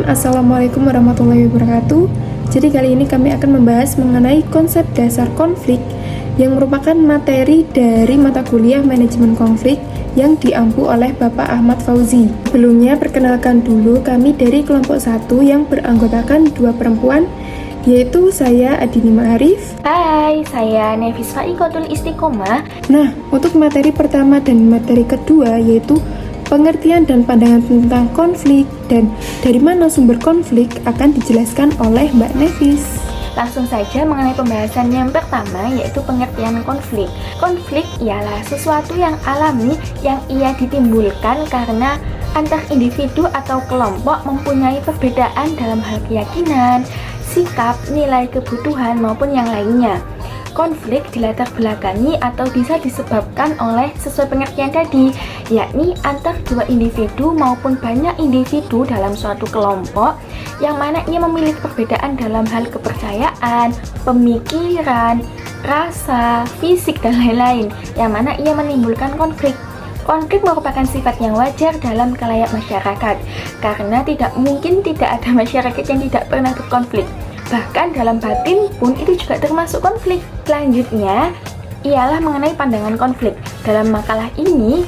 Assalamualaikum warahmatullahi wabarakatuh. Jadi kali ini kami akan membahas mengenai konsep dasar konflik yang merupakan materi dari mata kuliah manajemen konflik yang diampu oleh Bapak Ahmad Fauzi. Sebelumnya perkenalkan dulu kami dari kelompok 1 yang beranggotakan 2 perempuan, yaitu saya Adini Ma'arif. Hai, saya Nefis Faikotul Istiqomah. Nah, untuk materi pertama dan materi kedua yaitu pengertian dan pandangan tentang konflik dan dari mana sumber konflik akan dijelaskan oleh Mbak Nefis. Langsung saja mengenai pembahasan yang pertama, yaitu pengertian konflik. Konflik ialah sesuatu yang alami yang ia ditimbulkan karena antar individu atau kelompok mempunyai perbedaan dalam hal keyakinan, sikap, nilai, kebutuhan, maupun yang lainnya. Konflik dilatar belakangi atau bisa disebabkan oleh sesuai pengertian tadi, yakni antar dua individu maupun banyak individu dalam suatu kelompok yang mana ia memiliki perbedaan dalam hal kepercayaan, pemikiran, rasa, fisik, dan lain-lain, yang mana ia menimbulkan konflik. Konflik merupakan sifat yang wajar dalam kelayak masyarakat, karena tidak mungkin tidak ada masyarakat yang tidak pernah berkonflik. Bahkan dalam batin pun itu juga termasuk konflik. Selanjutnya ialah mengenai pandangan konflik. Dalam makalah ini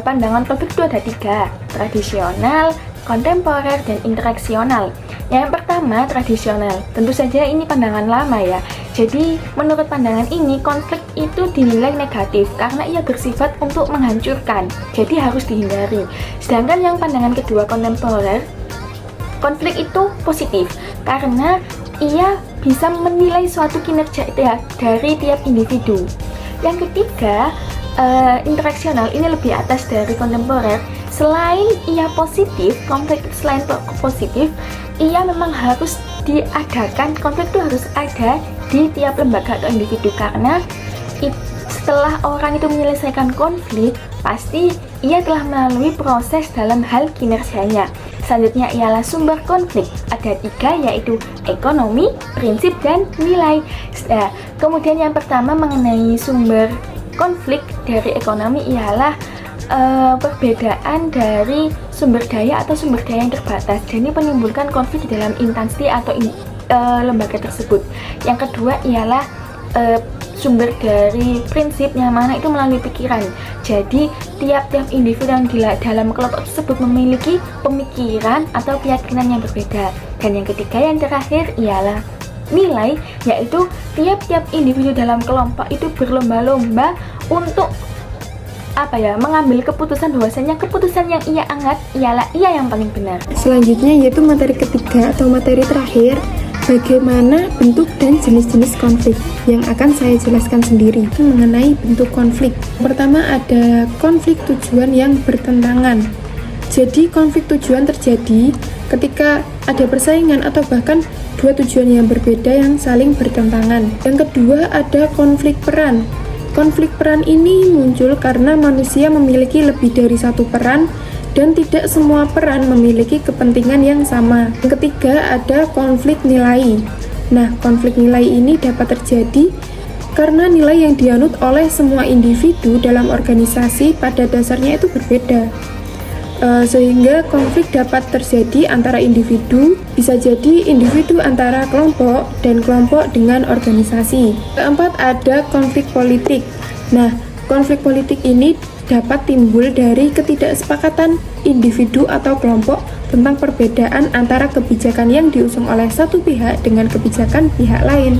pandangan konflik itu ada 3, tradisional, kontemporer, dan interaksional. Yang pertama, tradisional. Tentu saja ini pandangan lama ya. Jadi menurut pandangan ini, konflik itu dinilai negatif karena ia bersifat untuk menghancurkan, jadi harus dihindari. Sedangkan yang pandangan kedua, kontemporer, konflik itu positif karena ia bisa menilai suatu kinerja dari tiap individu. Yang ketiga, interaksional, ini lebih atas dari kontemporer. Selain ia positif, konflik selain positif, ia memang harus diadakan, konflik itu harus ada di tiap lembaga atau individu karena setelah orang itu menyelesaikan konflik, pasti ia telah melalui proses dalam hal kinerjanya. Selanjutnya ialah sumber konflik. Ada 3, yaitu ekonomi, prinsip, dan nilai. Kemudian yang pertama mengenai sumber konflik dari ekonomi ialah perbedaan dari sumber daya atau sumber daya yang terbatas. Dan ini menimbulkan konflik di dalam instansi atau lembaga tersebut. Yang kedua ialah sumber dari prinsip yang mana itu melalui pikiran. Jadi tiap-tiap individu yang dalam kelompok tersebut memiliki pemikiran atau keyakinan yang berbeda. Dan yang ketiga, yang terakhir ialah nilai, yaitu tiap-tiap individu dalam kelompok itu berlomba-lomba untuk mengambil keputusan bahwasanya keputusan yang ia anggap ialah ia yang paling benar. Selanjutnya yaitu materi ketiga atau materi terakhir, bagaimana bentuk dan jenis-jenis konflik yang akan saya jelaskan sendiri mengenai bentuk konflik. Pertama ada konflik tujuan yang bertentangan. Jadi konflik tujuan terjadi ketika ada persaingan atau bahkan dua tujuan yang berbeda yang saling bertentangan. Yang kedua ada konflik peran. Konflik peran ini muncul karena manusia memiliki lebih dari satu peran dan tidak semua peran memiliki kepentingan yang sama. Yang ketiga ada konflik nilai. Nah, konflik nilai ini dapat terjadi karena nilai yang dianut oleh semua individu dalam organisasi pada dasarnya itu berbeda. Sehingga konflik dapat terjadi antara individu, bisa jadi individu antara kelompok dan kelompok dengan organisasi. Keempat ada konflik politik. Nah, konflik politik ini dapat timbul dari ketidaksepakatan individu atau kelompok tentang perbedaan antara kebijakan yang diusung oleh satu pihak dengan kebijakan pihak lain.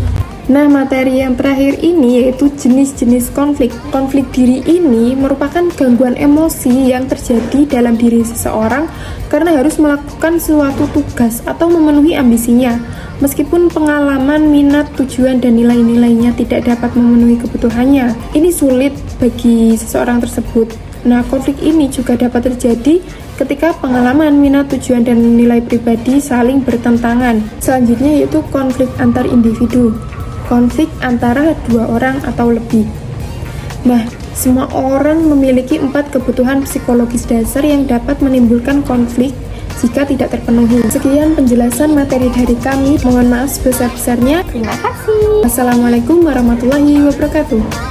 Nah, materi yang terakhir ini yaitu jenis-jenis konflik. Konflik diri ini merupakan gangguan emosi yang terjadi dalam diri seseorang karena harus melakukan suatu tugas atau memenuhi ambisinya. Meskipun pengalaman, minat, tujuan, dan nilai-nilainya tidak dapat memenuhi kebutuhannya, ini sulit bagi seseorang tersebut. Nah, konflik ini juga dapat terjadi ketika pengalaman, minat, tujuan, dan nilai pribadi saling bertentangan. Selanjutnya yaitu konflik antar individu. Konflik antara 2 orang atau lebih. Nah, semua orang memiliki 4 kebutuhan psikologis dasar yang dapat menimbulkan konflik jika tidak terpenuhi. Sekian penjelasan materi dari kami. Mohon maaf sebesar-besarnya. Terima kasih. Assalamualaikum warahmatullahi wabarakatuh.